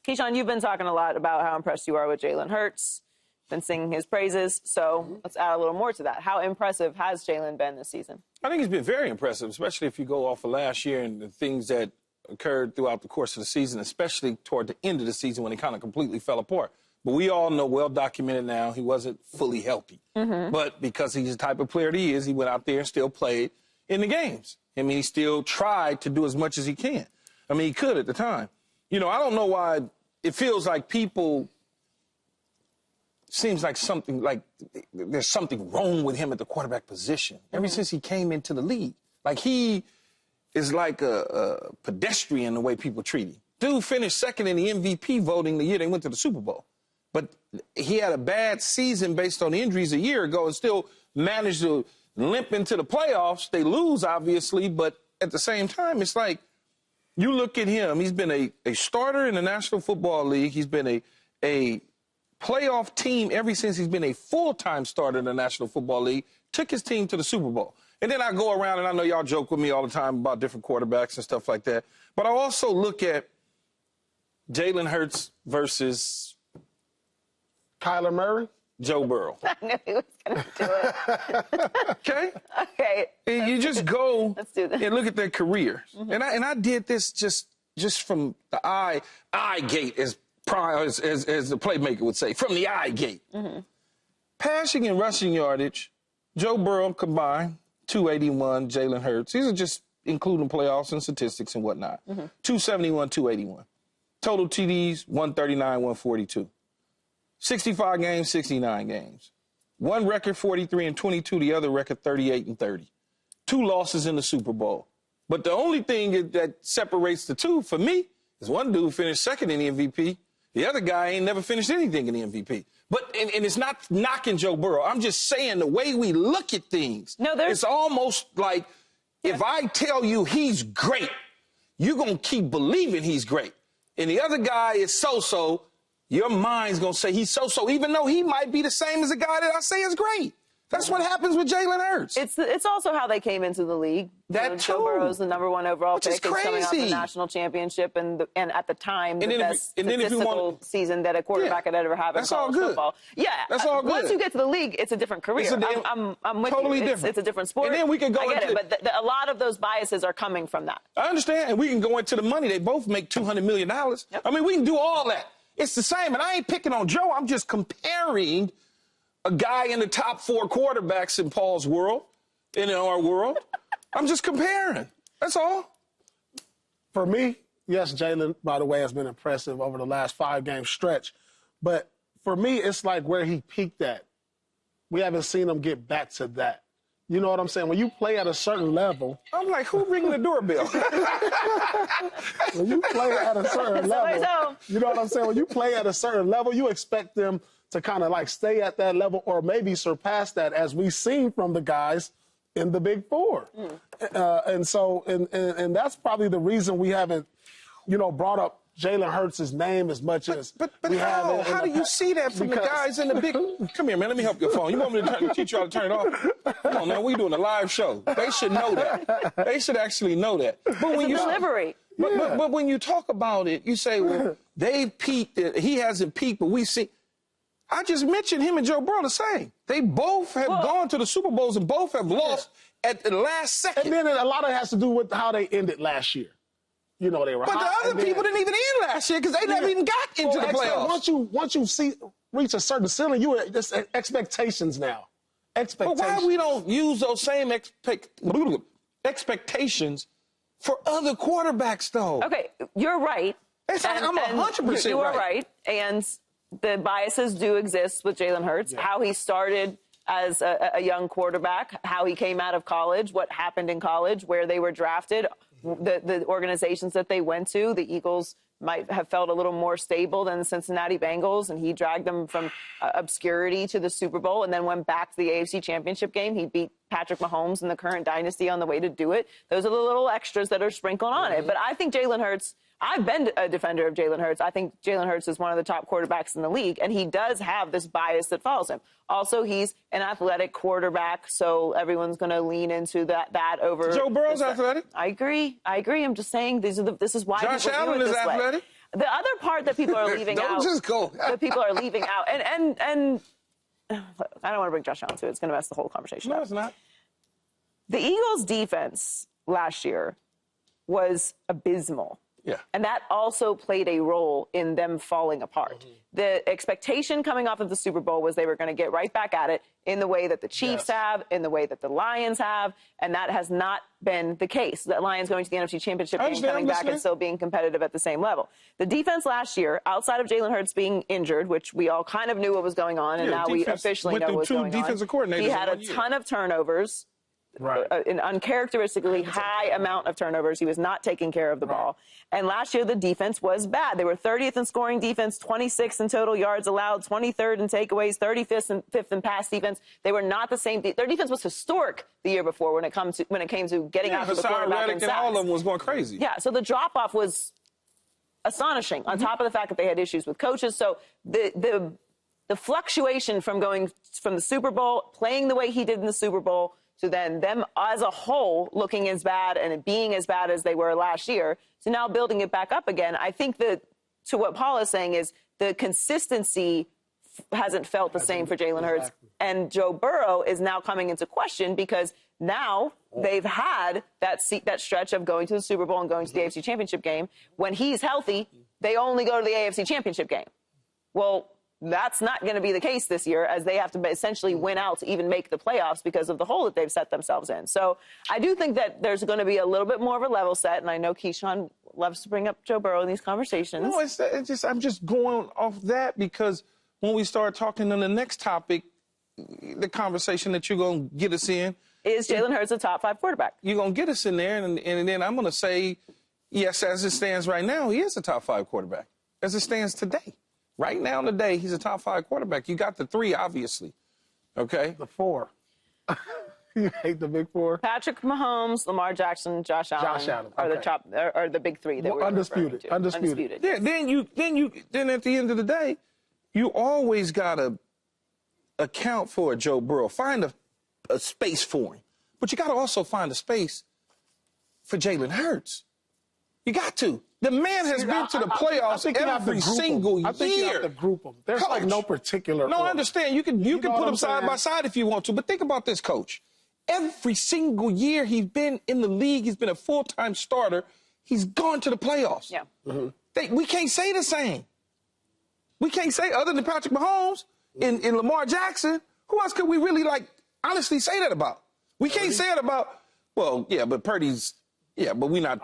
Keyshawn, you've been talking a lot about how impressed you are with Jalen Hurts, been singing his praises. So let's add a little more to that. How impressive has Jalen been this season? I think he's been very impressive, especially if you go off of last year and the things that occurred throughout the course of the season, especially toward the end of the season when he kind of completely fell apart. But we all know, well documented now, he wasn't fully healthy. But because he's the type of player that he is, he went out there and still played in the games. I mean, he still tried to do as much as he can. I mean, he could at the time. You know, I don't know why it feels like people, seems like something, like there's something wrong with him at the quarterback position ever since he came into the league. Like he is like a pedestrian the way people treat him. Dude finished second in the MVP voting the year they went to the Super Bowl. But he had a bad season based on injuries a year ago and still managed to limp into the playoffs. They lose, obviously, but at the same time, it's like you look at him. He's been a starter in the National Football League. He's been a playoff team ever since he's been a full-time starter in the National Football League, took his team to the Super Bowl. And then I go around, and I know y'all joke with me all the time about different quarterbacks and stuff like that. But I also look at Jalen Hurts versus Kyler Murray? Joe Burrow. I knew he was going to do it. Okay? Okay. And you just go Let's do this. and look at their careers. And I did this just from the eye gate, as the playmaker would say, from the eye gate. Passing and rushing yardage, Joe Burrow combined, 281, Jalen Hurts. These are just including playoffs and statistics and whatnot. 271, 281. Total TDs, 139, 142. 65 games, 69 games. One record, 43 and 22. The other record, 38 and 30. Two losses in the Super Bowl. But the only thing that separates the two for me is one dude finished second in the MVP. The other guy ain't never finished anything in the MVP. But and it's not knocking Joe Burrow. I'm just saying the way we look at things. It's almost like if I tell you he's great, you're going to keep believing he's great. And the other guy is so-so, your mind's going to say he's so-so, even though he might be the same as the guy that I say is great. That's what happens with Jalen Hurts. It's also how they came into the league. That Joe too. Burrow's the #1 overall Which pick. is crazy. Coming off the national championship and at the time, the best statistical season that a quarterback had ever had in college football. Yeah. That's all good. Once you get to the league, it's a different career. I'm with totally you. different. It's a different sport. And then we can go I get into it, but a lot of those biases are coming from that. I understand, and we can go into the money. They both make $200 million. Yep. I mean, we can do all that. It's the same, and I ain't picking on Joe. I'm just comparing a guy in the top 4 quarterbacks in Paul's world, in our world. I'm just comparing. That's all. For me, yes, Jalen, by the way, has been impressive over the last 5-game stretch. But for me, it's like where he peaked at. We haven't seen him get back to that. You know what I'm saying? When you play at a certain level. I'm like, who ringing the doorbell? When you play at a certain level, you know what I'm saying? When you play at a certain level, you expect them to kind of like stay at that level or maybe surpass that, as we've seen from the guys in the Big Four. And that's probably the reason we haven't, brought up Jalen Hurts' name as much as we have. How do you see that from the guys in the big? Come here, man. Let me help your phone. You want me to teach you how to turn it off? Come on, man. We doing a live show. They should know that. They should actually know that. But when delivery. But when you talk about it, you say, well, they've peaked. He hasn't peaked, but we see. I just mentioned him and Joe Burrow the same. They both have gone to the Super Bowls and both have lost at the last second. And then a lot of it has to do with how they ended last year. They were But hot, the other people didn't even end last year because they never even got into the playoffs. Once you reach a certain ceiling, you are just expectations now. Expectations. But why we don't use those same expectations for other quarterbacks, though? Okay, you're right. I'm 100% right. You are right. And the biases do exist with Jalen Hurts. Yeah. How he started as a young quarterback, how he came out of college, what happened in college, where they were drafted, the organizations that they went to. The Eagles might have felt a little more stable than the Cincinnati Bengals, and he dragged them from obscurity to the Super Bowl and then went back to the AFC Championship game. He beat Patrick Mahomes in the current dynasty on the way to do it. Those are the little extras that are sprinkled on it. But I think Jalen Hurts, I've been a defender of Jalen Hurts. I think Jalen Hurts is one of the top quarterbacks in the league, and he does have this bias that follows him. Also, he's an athletic quarterback, so everyone's going to lean into that over. Joe Burrow's athletic. I agree. I'm just saying this is why Josh Allen is athletic. The other part that people are leaving out. Don't just go. That people are leaving out, and I don't want to bring Josh Allen to it. It's going to mess the whole conversation up. No, it's not. The Eagles' defense last year was abysmal. Yeah. And that also played a role in them falling apart. Mm-hmm. The expectation coming off of the Super Bowl was they were going to get right back at it in the way that the Chiefs have, in the way that the Lions have, and that has not been the case. The Lions going to the NFC Championship game, coming back and still being competitive at the same level. The defense last year, outside of Jalen Hurts being injured, which we all kind of knew what was going on, and now we officially know what's going on. Defensive coordinators he had a ton of turnovers. Right. An uncharacteristically high amount of turnovers. He was not taking care of the ball. And last year, the defense was bad. They were 30th in scoring defense, 26th in total yards allowed, 23rd in takeaways, 35th in pass defense. They were not the same. Their defense was historic the year before when it came to getting after the quarterback and all of them was going crazy. Yeah, so the drop-off was astonishing, on top of the fact that they had issues with coaches. So the fluctuation from going from the Super Bowl, playing the way he did in the Super Bowl, to then them as a whole looking as bad and being as bad as they were last year, to now building it back up again. I think that, to what Paul is saying, is the consistency hasn't felt the same for Jalen Hurts. And Joe Burrow is now coming into question because now they've had that stretch of going to the Super Bowl and going to the AFC Championship game. When he's healthy, they only go to the AFC Championship game. Well, that's not going to be the case this year, as they have to essentially win out to even make the playoffs because of the hole that they've set themselves in. So I do think that there's going to be a little bit more of a level set, and I know Keyshawn loves to bring up Joe Burrow in these conversations. No, it's just I'm just going off that because when we start talking on the next topic, the conversation that you're going to get us in is Jalen Hurts a top 5 quarterback? You're going to get us in there, and then I'm going to say, yes, as it stands right now, he is a top 5 quarterback. As it stands today. Right now, today, he's a top 5 quarterback. You got the 3, obviously. Okay? The 4. You hate the big 4? Patrick Mahomes, Lamar Jackson, Josh Allen are the top, are the big 3 that we're undisputed. Undisputed. Yeah, then at the end of the day, you always gotta account for Joe Burrow. Find a space for him, but you gotta also find a space for Jalen Hurts. You got to. The man has been to the playoffs every single year. I think you have to group them. There's like no particular order. I understand. You can put them side by side if you want to, but think about this, Coach. Every single year he's been in the league, he's been a full-time starter, he's gone to the playoffs. Yeah. Mm-hmm. We can't say the same. We can't say, other than Patrick Mahomes and Lamar Jackson, who else could we really, honestly say that about? We can't say it about, well, yeah, but Purdy's... Yeah, but we're not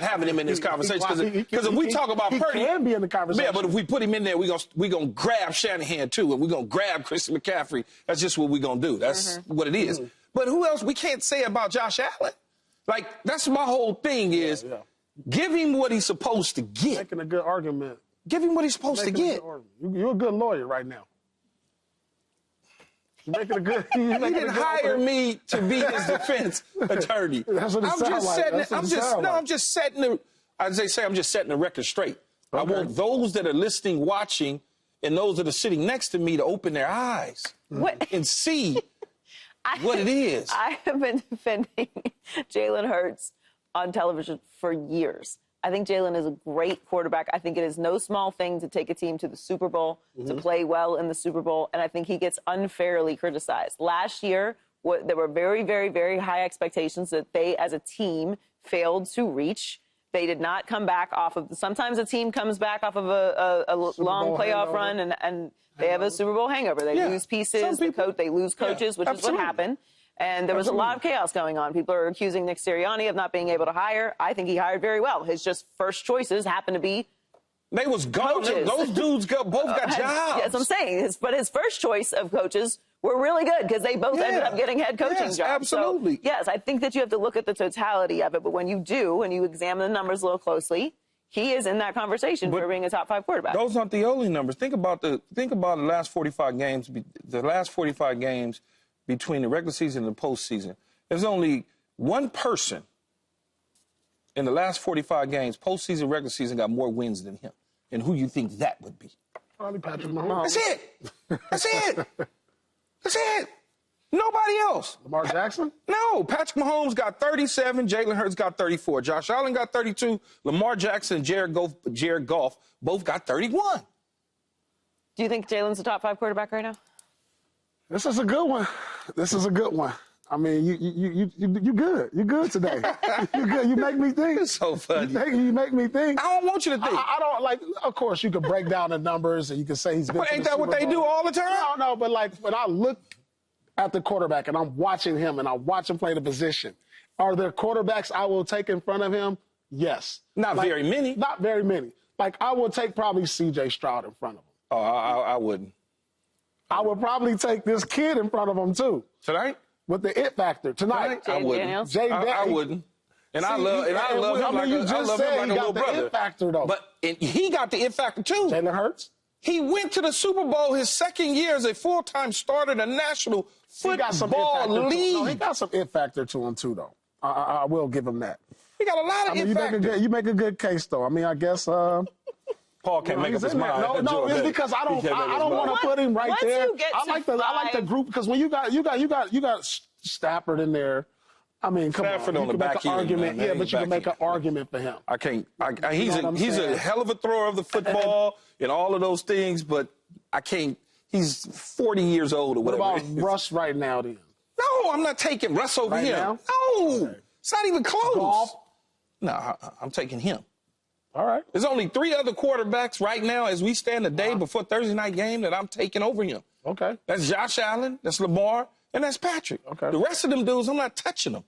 having him in this conversation because if we talk about Purdy, he can be in the conversation. Yeah, but if we put him in there, we're gonna grab Shanahan too, and we're gonna grab Christian McCaffrey. That's just what we're gonna do. That's what it is. But who else we can't say about Josh Allen? That's my whole thing is give him what he's supposed to get. Making a good argument. Give him what he's supposed to get. You're a good lawyer right now. He didn't hire me to be his defense attorney. That's what I'm just setting the record straight. Okay. I want those that are listening, watching, and those that are sitting next to me to open their eyes and see what it is. I have been defending Jalen Hurts on television for years. I think Jalen is a great quarterback. I think it is no small thing to take a team to the Super Bowl, to play well in the Super Bowl, and I think he gets unfairly criticized. Last year, there were very, very, very high expectations that they, as a team, failed to reach. They did not come back off of... Sometimes a team comes back off of a long playoff run, and they have a Super Bowl hangover. They lose pieces, they lose coaches, which is what happened. And there was a lot of chaos going on. People are accusing Nick Sirianni of not being able to hire. I think he hired very well. His just first choices happened to be they was gone. Those dudes both got jobs. That's what I'm saying. But his first choice of coaches were really good because they both ended up getting head coaching jobs. Absolutely. So, yes, I think that you have to look at the totality of it. But when you do, and you examine the numbers a little closely, he is in that conversation for being a top 5 quarterback. Those aren't the only numbers. Think about the last 45 games. The last 45 games between the regular season and the postseason. There's only one person in the last 45 games, postseason, regular season, got more wins than him. And who you think that would be? Probably Patrick Mahomes. That's it. That's it. Nobody else. Lamar Jackson? No, Patrick Mahomes got 37, Jalen Hurts got 34, Josh Allen got 32, Lamar Jackson and Jared Goff both got 31. Do you think Jalen's a top 5 quarterback right now? This is a good one. This is a good one. I mean, you good. You good today. You good. You make me think. It's so funny. You make me think. I don't want you to think. I don't like. Of course, you can break down the numbers and you can say he's been. But to ain't the that what Super they Bowl. do all the time? No, but like when I look at the quarterback and I'm watching him and I watch him play the position, are there quarterbacks I will take in front of him? Yes. Not very many. Not very many. Like I will take probably C.J. Stroud in front of him. Oh, I wouldn't. I would probably take this kid in front of him too. Tonight? With the it factor tonight. I wouldn't. Daniels? I wouldn't. And I love him like a little brother. The it factor though. But he got the it factor too. Jalen Hurts. He went to the Super Bowl his second year as a full-time starter in the National Football League. No, he got some it factor to him too though. I will give him that. He got a lot of it factor. You make a good case though. I mean, I guess. Paul can't make up his mind. No, it's because I don't want to put him right there. I like the group because when you got Stafford in there. I mean, come Stafford on, the back end, argument. man. Yeah, but you can make an argument for him. I can't. He's a hell of a thrower of the football and all of those things, but I can't. He's 40 years old or What whatever. about Russ right now then? No, I'm not taking Russ over Right him. now? No, Okay. it's not even close. Golf? No, I'm taking him. All right. There's only 3 other quarterbacks right now as we stand the day before Thursday night game that I'm taking over him. Okay. That's Josh Allen, that's Lamar, and that's Patrick. Okay. The rest of them dudes, I'm not touching them.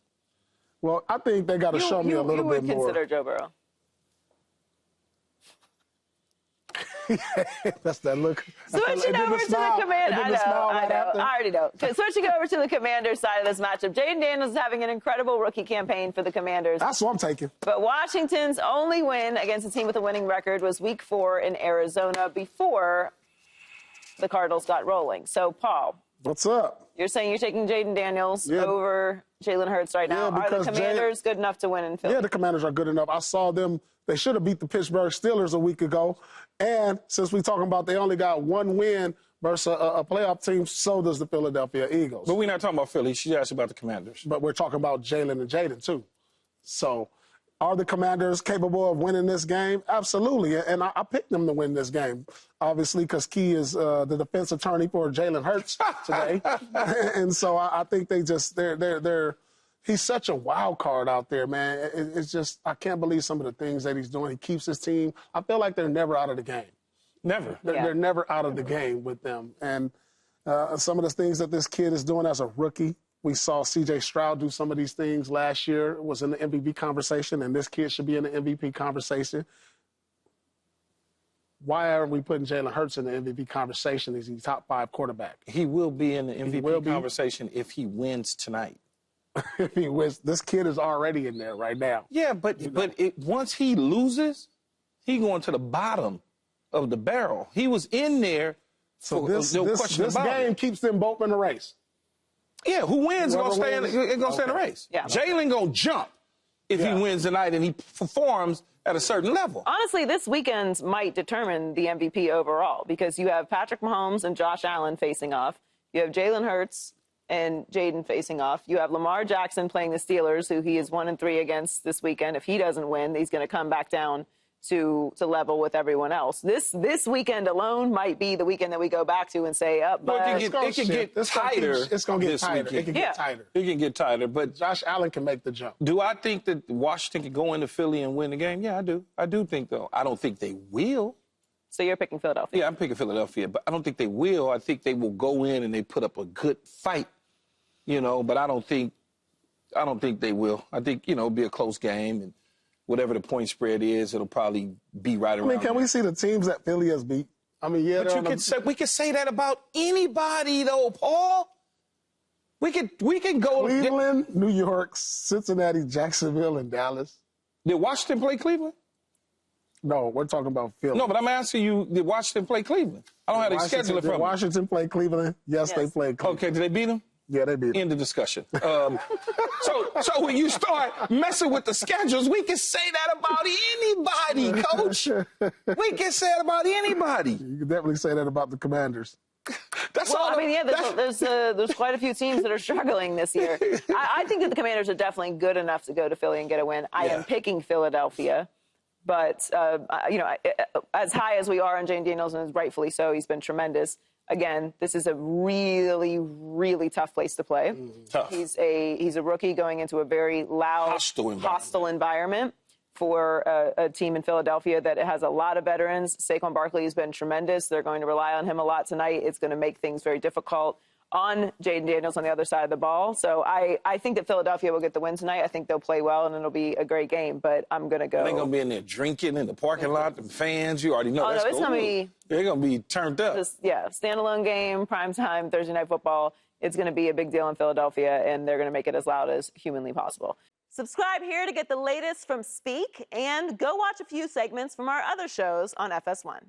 Well, I think they got to show me a little bit more. You would consider Joe Burrow. That's that look. Switching over to the Commanders. I already know. Switching over to the Commanders side of this matchup. Jaden Daniels is having an incredible rookie campaign for the Commanders. That's what I'm taking. But Washington's only win against a team with a winning record was Week 4 in Arizona before the Cardinals got rolling. So, Paul. What's up? You're saying you're taking Jaden Daniels over Jalen Hurts right now. Yeah, are the Commanders good enough to win in Philly? Yeah, the Commanders are good enough. I saw them. They should have beat the Pittsburgh Steelers a week ago. And since we're talking about they only got one win versus a playoff team, so does the Philadelphia Eagles. But we're not talking about Philly. She asked about the Commanders. But we're talking about Jalen and Jaden, too. So are the Commanders capable of winning this game? Absolutely. And I picked them to win this game, obviously, because Key is the defense attorney for Jalen Hurts today. And so I think he's such a wild card out there, man. It's just, I can't believe some of the things that he's doing. He keeps his team. I feel like they're never out of the game. Never. They're never out of the game with them. And some of the things that this kid is doing as a rookie, we saw C.J. Stroud do some of these things last year, was in the MVP conversation, and this kid should be in the MVP conversation. Why aren't we putting Jalen Hurts in the MVP conversation? Is he top 5 quarterback? He will be in the MVP conversation if he wins tonight. If he wins, this kid is already in there right now. Yeah, but once he loses, he going to the bottom of the barrel. He was in there. So this game keeps them both in the race. Yeah, who wins is going to stay in the race. Yeah. Jalen going to jump if he wins tonight and he performs at a certain level. Honestly, this weekend might determine the MVP overall because you have Patrick Mahomes and Josh Allen facing off. You have Jalen Hurts and Jaden facing off. You have Lamar Jackson playing the Steelers, who he is 1-3 against this weekend. If he doesn't win, he's going to come back down to level with everyone else. This weekend alone might be the weekend that we go back to and say, it can get tighter. It's going to get tighter. It can get tighter. It can get tighter, but Josh Allen can make the jump. Do I think that Washington can go into Philly and win the game? Yeah, I do. I do think, though. I don't think they will. So you're picking Philadelphia? Yeah, I'm picking Philadelphia, but I don't think they will. I think they will go in and they put up a good fight, but I don't think they will. I think, it'll be a close game, and whatever the point spread is, it'll probably be right around. Can we see the teams that Philly has beat? I mean, yeah. But we could say that about anybody, though, Paul. We can go Cleveland, New York, Cincinnati, Jacksonville, and Dallas. Did Washington play Cleveland? No, we're talking about Philly. No, but I'm asking you, did Washington play Cleveland? I don't have the schedule in front of me. Did Washington play Cleveland? Yes, they played Cleveland. Okay, did they beat them? Yeah, they beat them. End of discussion. So when you start messing with the schedules, we can say that about anybody, Coach. We can say it about anybody. You can definitely say that about the Commanders. That's Well, all. I mean, yeah, there's quite a few teams that are struggling this year. I think that the Commanders are definitely good enough to go to Philly and get a win. I am picking Philadelphia, but as high as we are on Jane Daniels, and rightfully so, he's been tremendous. Again, this is a really, really tough place to play. Tough. He's a rookie going into a very loud, hostile environment for a team in Philadelphia that has a lot of veterans. Saquon Barkley has been tremendous. They're going to rely on him a lot tonight. It's going to make things very difficult on Jaden Daniels on the other side of the ball. So I think that Philadelphia will get the win tonight. I think they'll play well, and it'll be a great game. But I'm going to go. They're going to be in there drinking in the parking lot. The fans, you already know. Oh, no, it's going to be. They're going to be turned up. Standalone game, primetime, Thursday Night Football. It's going to be a big deal in Philadelphia, and they're going to make it as loud as humanly possible. Subscribe here to get the latest from Speak, and go watch a few segments from our other shows on FS1.